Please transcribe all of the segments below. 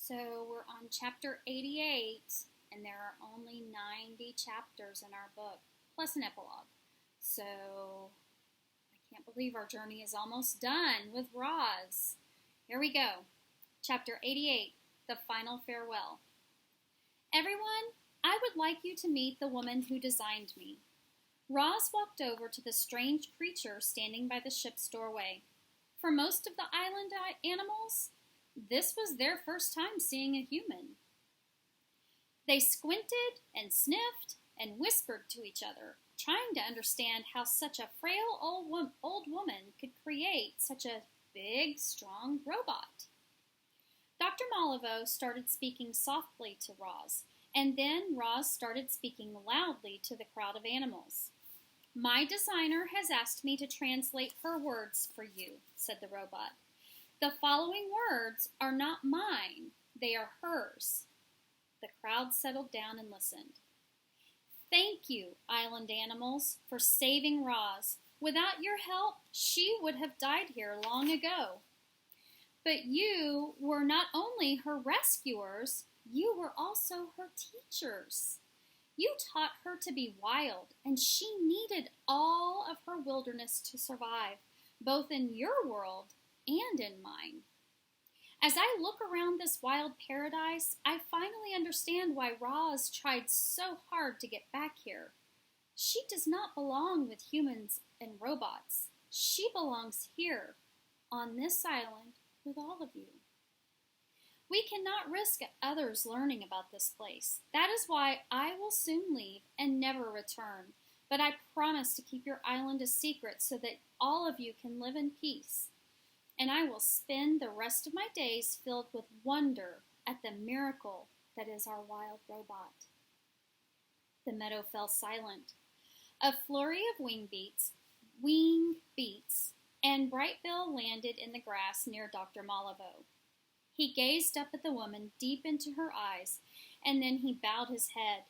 So we're on chapter 88, and there are only 90 chapters in our book, plus an epilogue. So I can't believe our journey is almost done with Roz. Here we go. Chapter 88, The Final Farewell. Everyone, I would like you to meet the woman who designed me. Roz walked over to the strange creature standing by the ship's doorway. For most of the island animals, this was their first time seeing a human. They squinted and sniffed and whispered to each other, trying to understand how such a frail old woman could create such a big, strong robot. Dr. Malavo started speaking softly to Roz, and then Roz started speaking loudly to the crowd of animals. My designer has asked me to translate her words for you, said the robot. The following words are not mine, they are hers. The crowd settled down and listened. Thank you, island animals, for saving Roz. Without your help, she would have died here long ago. But you were not only her rescuers, you were also her teachers. You taught her to be wild, and she needed all of her wilderness to survive, both in your world and in mine. As I look around this wild paradise, I finally understand why Roz tried so hard to get back here. She does not belong with humans and robots. She belongs here, on this island, with all of you. We cannot risk others learning about this place. That is why I will soon leave and never return. But I promise to keep your island a secret so that all of you can live in peace. And I will spend the rest of my days filled with wonder at the miracle that is our wild robot. The meadow fell silent. A flurry of wing beats, and Brightbill landed in the grass near Dr. Malavo. He gazed up at the woman deep into her eyes, and then he bowed his head.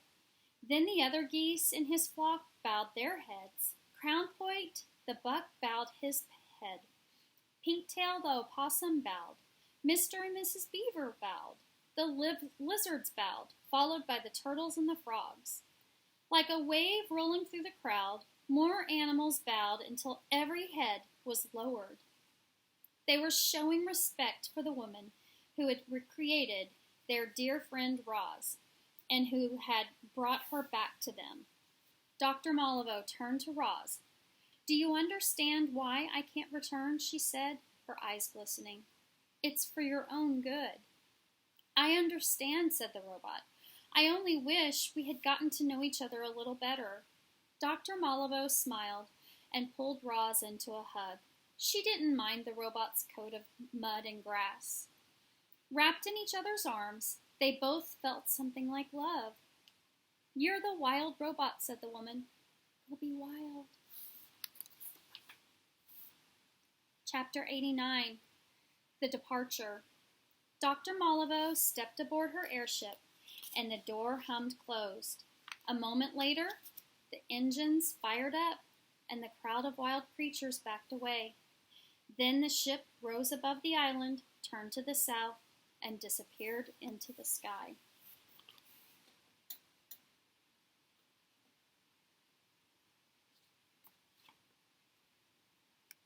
Then the other geese in his flock bowed their heads. Crownpoint, the buck, bowed his head. Pinktail, the opossum, bowed. Mr. and Mrs. Beaver bowed. The lizards bowed, followed by the turtles and the frogs. Like a wave rolling through the crowd, more animals bowed until every head was lowered. They were showing respect for the woman who had recreated their dear friend Roz, and who had brought her back to them. Dr. Malavo turned to Roz. Do you understand why I can't return? She said, her eyes glistening. It's for your own good. I understand, said the robot. I only wish we had gotten to know each other a little better. Dr. Malavo smiled and pulled Roz into a hug. She didn't mind the robot's coat of mud and grass. Wrapped in each other's arms, they both felt something like love. You're the wild robot, said the woman. We'll be wild. Chapter 89, The Departure. Dr. Malavo stepped aboard her airship, and the door hummed closed. A moment later, the engines fired up, and the crowd of wild creatures backed away. Then the ship rose above the island, turned to the south, and disappeared into the sky.